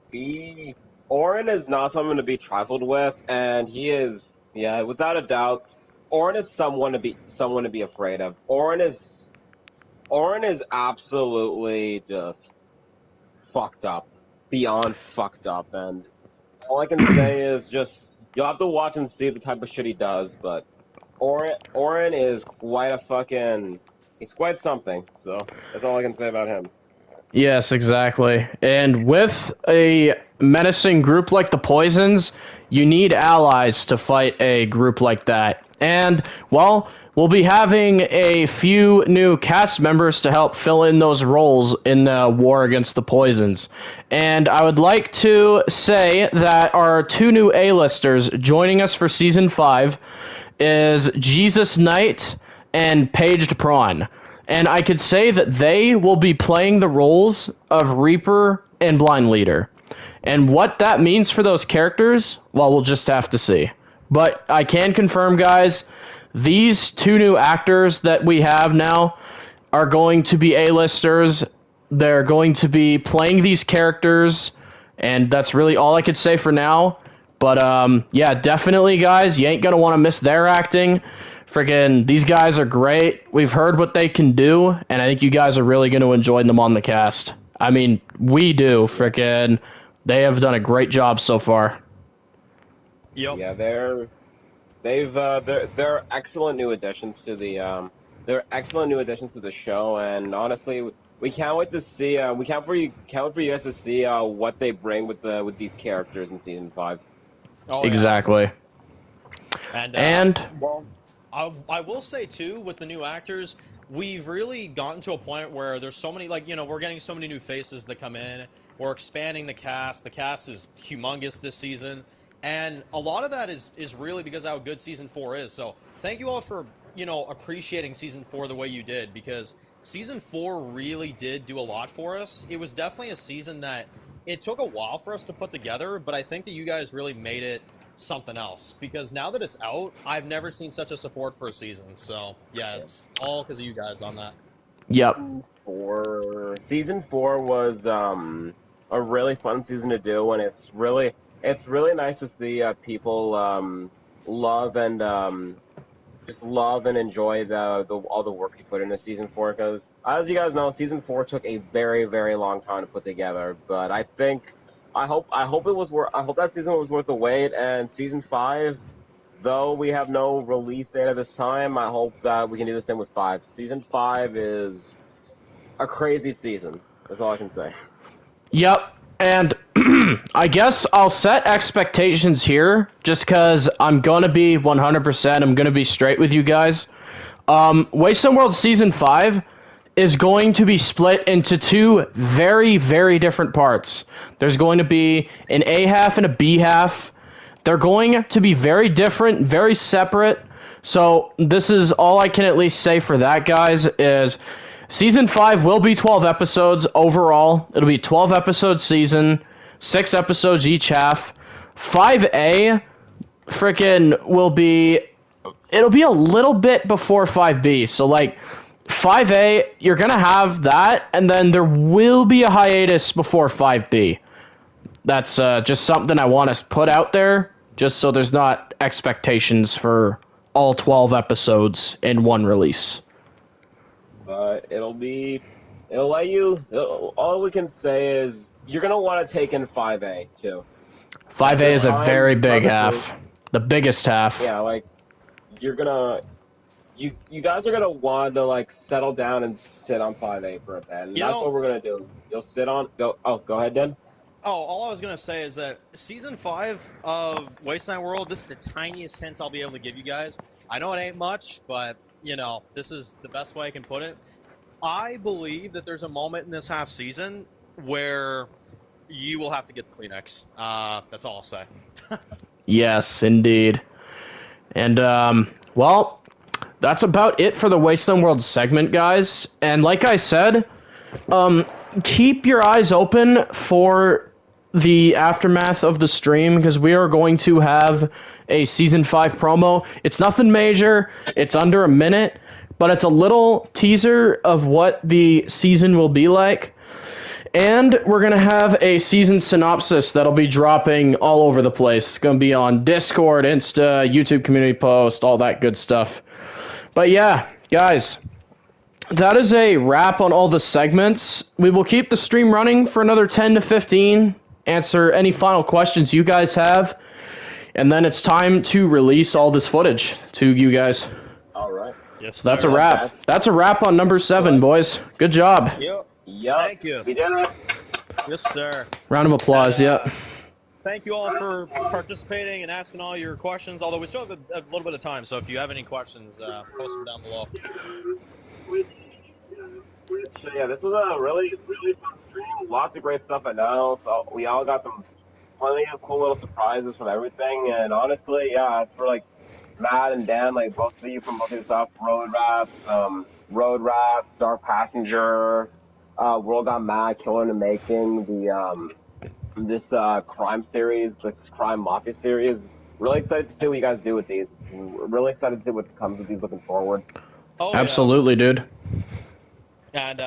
Yeah, Oren is not someone to be trifled with, and he is, yeah, without a doubt, Oren is someone to be afraid of. Oren is absolutely just fucked up, beyond fucked up, and all I can say is just you'll have to watch and see the type of shit he does. But Oren is he's quite something. So that's all I can say about him. Yes, exactly. And with a menacing group like the Poisons, you need allies to fight a group like that. And, well, we'll be having a few new cast members to help fill in those roles in the war against the Poisons. And I would like to say that our two new A-listers joining us for Season 5 is Jesus Knight and Paged Prawn. And I could say that they will be playing the roles of Reaper and Blind Leader. And what that means for those characters, well, we'll just have to see. But I can confirm, guys, these two new actors that we have now are going to be A-listers. They're going to be playing these characters, and that's really all I could say for now. But, yeah, definitely, guys, you ain't going to want to miss their acting. Freaking, these guys are great. We've heard what they can do, and I think you guys are really going to enjoy them on the cast. I mean, we do. Freaking, they have done a great job so far. Yep. Yeah, they're excellent new additions to the show, and honestly, we can't wait to see. We can't wait for you guys to see what they bring with these characters in Season 5. Oh, Exactly. Yeah. And well, I will say too, with the new actors, we've really gotten to a point where there's so many, we're getting so many new faces that come in. We're expanding the cast. The cast is humongous this season. And a lot of that is really because of how good Season 4 is. So thank you all for, appreciating Season 4 the way you did, because Season 4 really did do a lot for us. It was definitely a season that it took a while for us to put together, but I think that you guys really made it something else, because now that it's out, I've never seen such a support for a season. So yeah, it's all because of you guys on that. yep. Season 4 was a really fun season to do, and it's really nice to see people love and just love and enjoy all the work he put into season 4. Because as you guys know, season 4 took a very, very long time to put together. But I hope I hope that season was worth the wait. And season 5, though we have no release date at this time, I hope that we can do the same with 5. Season 5 is a crazy season. That's all I can say. Yep, and I guess I'll set expectations here, just because I'm going to be 100%, I'm going to be straight with you guys. Wasteland World Season 5 is going to be split into 2 very, very different parts. There's going to be an A half and a B half. They're going to be very different, very separate. So this is all I can at least say for that, guys, is Season 5 will be 12 episodes overall. It'll be 12 episode season, 6 episodes each half. 5A it'll be a little bit before 5B. So like 5A, you're going to have that, and then there will be a hiatus before 5B. That's just something I want to put out there, just so there's not expectations for all 12 episodes in one release. But all we can say is you're going to want to take in 5A too. 5A is a very big half. The biggest half. Yeah, like, you guys are going to want to, like, settle down and sit on 5A for a bit. And that's what we're going to do. You'll sit on... Go ahead, Dan. Oh, all I was going to say is that Season 5 of Wasteland World, this is the tiniest hint I'll be able to give you guys. I know it ain't much, but, this is the best way I can put it. I believe that there's a moment in this half season where you will have to get the Kleenex. That's all I'll say. Yes, indeed. And, well, that's about it for the Wasteland World segment, guys. And like I said, keep your eyes open for the aftermath of the stream, because we are going to have a Season 5 promo. It's nothing major. It's under a minute, but it's a little teaser of what the season will be like. And we're going to have a season synopsis that'll be dropping all over the place. It's going to be on Discord, Insta, YouTube community post, all that good stuff. But yeah, guys, that is a wrap on all the segments. We will keep the stream running for another 10 to 15, answer any final questions you guys have, and then it's time to release all this footage to you guys. All right. Yes, that's a wrap. That's a wrap on number 7, boys. Good job. Yep. Thank you. We did it. Yes, sir. Round of applause, yep. Thank you all for participating and asking all your questions, although we still have a little bit of time, so if you have any questions, post them down below. So yeah, this was a really, really fun stream. Lots of great stuff announced. So we all got plenty of cool little surprises from everything. And honestly, yeah, as for like Matt and Dan, like both of you from both of stuff, Road Rats, Dark Passenger, World Got Mad, Killer in the Making, this crime series, this crime mafia series. Really excited to see what you guys do with these. Really excited to see what comes with these looking forward. Oh, absolutely, yeah. Dude. And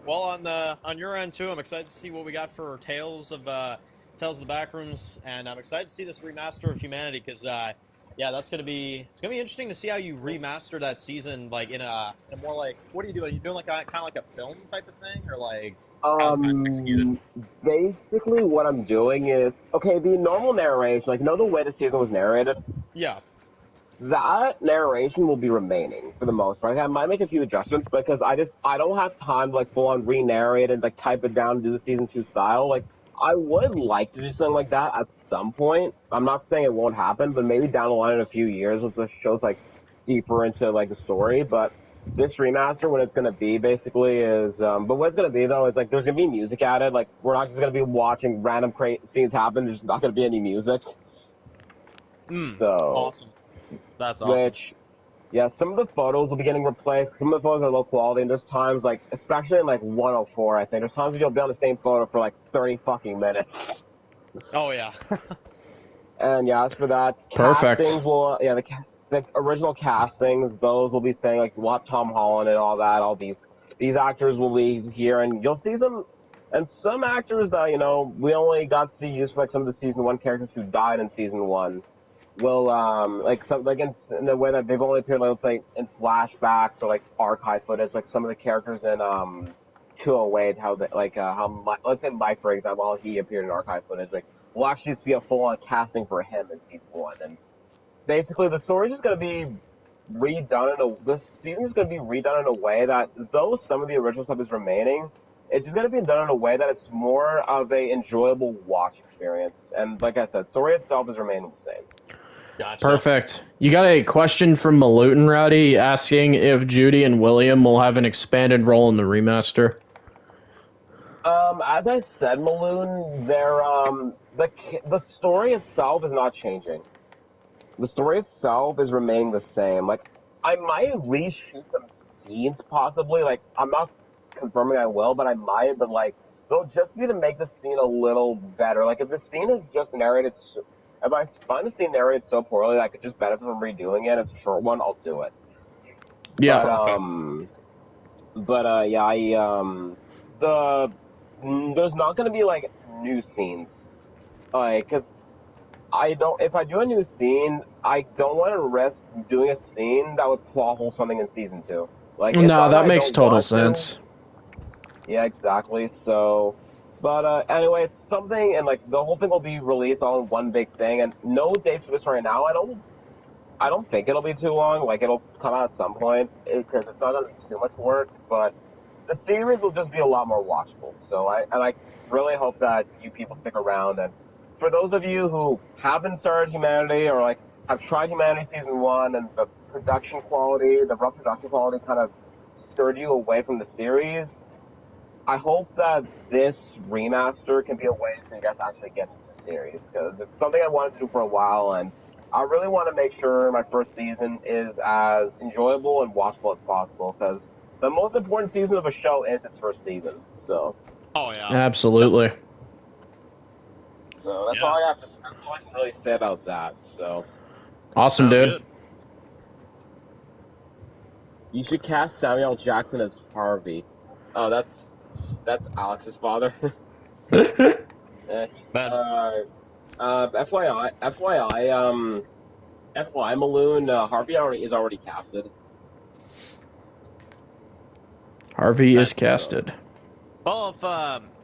well, on your end too, I'm excited to see what we got for Tales of the Backrooms, and I'm excited to see this remaster of Humanity, because yeah, it's gonna be interesting to see how you remaster that season, like in a more like, what are you doing? Are you doing like kind of like a film type of thing, or like how's that executed? Basically what I'm doing is, okay, the normal narration, like, the way the season was narrated? Yeah. That narration will be remaining for the most part. I might make a few adjustments because I don't have time to like full on re-narrate and like type it down and do the season 2 style. Like, I would like to do something like that at some point. I'm not saying it won't happen, but maybe down the line in a few years once the show's like deeper into like the story. But this remaster, what it's gonna be basically is, but what it's gonna be though is like there's gonna be music added. Like, we're not just gonna be watching random scenes happen. There's not gonna be any music. So awesome. That's awesome. Which, yeah, some of the photos will be getting replaced. Some of the photos are low quality, and there's times, like, especially in, like, 104, I think, there's times where you'll be on the same photo for, like, 30 fucking minutes. Oh, yeah. And, yeah, as for that, perfect. Castings will, yeah, the original castings, those will be staying, like, we'll have Tom Holland and all that, all these actors will be here, and you'll see some actors that, we only got to see used for, like, some of the Season 1 characters who died in Season 1. will like some like in the way that they've only appeared like, like in flashbacks or like archive footage, like some of the characters in 208, how they like let's say Mike for example, how he appeared in archive footage, like we'll actually see a full on casting for him in season 1, and basically the story's just gonna be redone this season's gonna be redone in a way that though some of the original stuff is remaining, it's just gonna be done in a way that it's more of a enjoyable watch experience. And like I said, story itself is remaining the same. Gotcha. Perfect. You got a question from Malutin, Rowdy, asking if Judy and William will have an expanded role in the remaster. As I said, Maloon, the story itself is not changing. The story itself is remaining the same. Like, I might reshoot some scenes, possibly. Like, I'm not confirming I will, but I might. But like, they'll just be to make the scene a little better. Like, if the scene is just narrated, if I find the scene narrated so poorly that I could just benefit from redoing it, if it's a short one, I'll do it. Yeah. There's not gonna be like new scenes, like, cause if I do a new scene, I don't want to risk doing a scene that would plot hole something in season 2. Like, no, that makes total sense. Yeah, exactly. So, but anyway, it's something, and like the whole thing will be released all in one big thing, and no date for this right now. I don't think it'll be too long. Like, it'll come out at some point because it's not gonna be too much work, but the series will just be a lot more watchable. So I really hope that you people stick around. And for those of you who haven't started Humanity or like have tried Humanity season 1 and the production quality, the rough production quality kind of stirred you away from the series, I hope that this remaster can be a way for you guys to actually get into the series, because it's something I wanted to do for a while, and I really want to make sure my first season is as enjoyable and watchable as possible, because the most important season of a show is its first season. So. Oh yeah. Absolutely. So that's all I have to. That's all I can really say about that. So. Awesome, dude. Good. You should cast Samuel Jackson as Harvey. Oh, that's Alex's father. FYI, Maloon, Harvey is already casted. Harvey is casted. Well,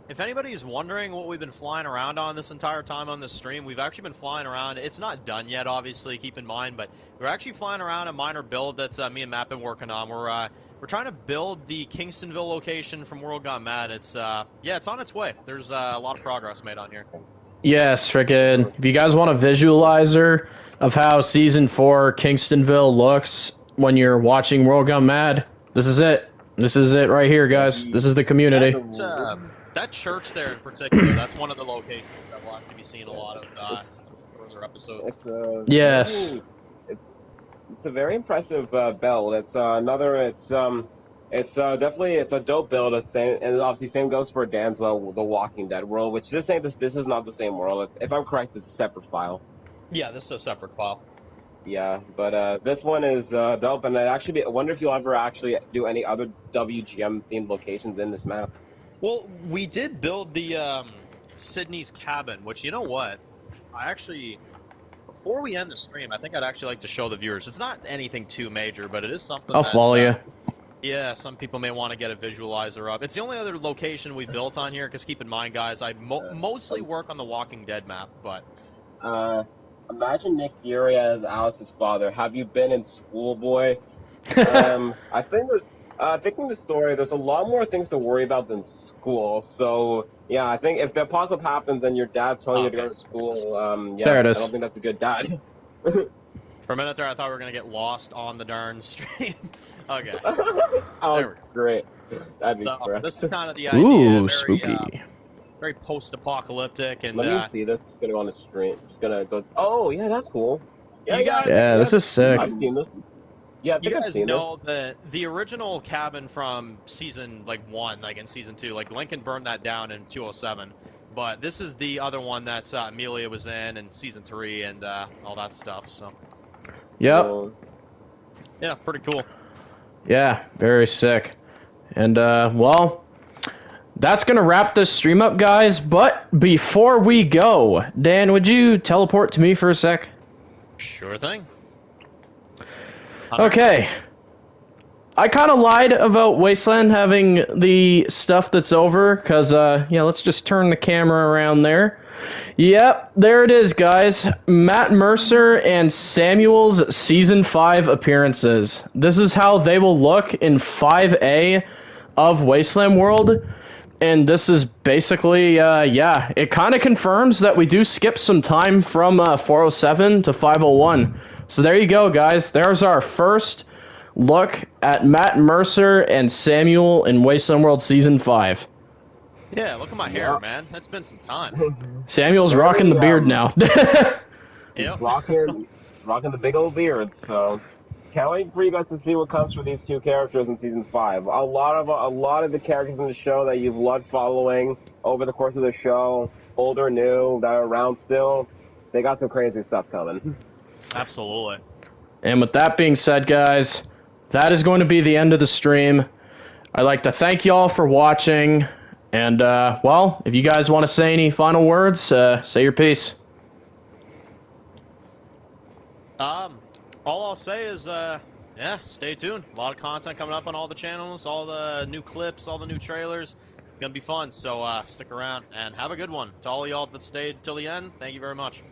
if anybody's wondering what we've been flying around on this entire time on this stream, we've actually been flying around. It's not done yet, obviously, keep in mind, but we're actually flying around a minor build that me and Matt been working on. We're trying to build the Kingstonville location from World Gone Mad. It's it's on its way. There's a lot of progress made on here. Yes, frickin'. If you guys want a visualizer of how Season 4 Kingstonville looks when you're watching World Gone Mad, this is it. This is it right here, guys. This is the community. That church there in particular, that's one of the locations that we'll actually be seeing a lot of some further episodes. Yes. It's a very impressive build. It's definitely a dope build. And obviously same goes for Danzo, The Walking Dead world, which this is not the same world. If I'm correct, it's a separate file. Yeah, this is a separate file. Yeah, but this one is dope, and I wonder if you'll ever actually do any other WGM themed locations in this map. Well, we did build the Sydney's cabin, which, you know what, before we end the stream, I think I'd actually like to show the viewers. It's not anything too major, but it is something I'll follow you. Yeah, some people may want to get a visualizer up. It's the only other location we built on here, because keep in mind, guys, I mostly work on the Walking Dead map, but... Imagine Nick Fury as Alex's father. Have you been in school, boy? I think thinking the story, there's a lot more things to worry about than school. So, yeah, I think if the apocalypse happens and your dad's telling you to go to school, there it is. I don't think that's a good dad. For a minute there, I thought we were going to get lost on the darn stream. Okay. Oh, great. That'd be great. This is kind of the idea. Ooh, spooky. Very post-apocalyptic, and let me see this. It's gonna go on the stream. It's gonna go. Oh yeah, that's cool. Yeah, this is sick. I've seen this. Yeah, I think you I've guys seen know this. the original cabin from season 1, like in season 2, like Lincoln burned that down in 207, but this is the other one that Amelia was in season 3 and all that stuff. So. Yep. Yeah, pretty cool. Yeah, very sick. And well. That's going to wrap this stream up, guys, but before we go, Dan, would you teleport to me for a sec? Sure thing. Hunter? Okay. I kind of lied about Wasteland having the stuff that's over, because, yeah, let's just turn the camera around there. Yep, there it is, guys. Matt Mercer and Samuel's Season 5 appearances. This is how they will look in 5A of Wasteland World. And this is basically, yeah, it kind of confirms that we do skip some time from 407 to 501. So there you go, guys. There's our first look at Matt Mercer and Samuel in Wasteland World Season 5. Yeah, look at my hair, man. That's been some time. Samuel's rocking the beard now. Yep. rocking the big old beard. So can't wait for you guys to see what comes for these two characters in season 5. A lot of the characters in the show that you've loved following over the course of the show, old or new, that are around still, they got some crazy stuff coming. Absolutely. And with that being said, guys, that is going to be the end of the stream. I'd like to thank you all for watching. And, well, if you guys want to say any final words, say your piece. All I'll say is, yeah, stay tuned. A lot of content coming up on all the channels, all the new clips, all the new trailers. It's going to be fun, so stick around and have a good one. To all y'all that stayed till the end, thank you very much.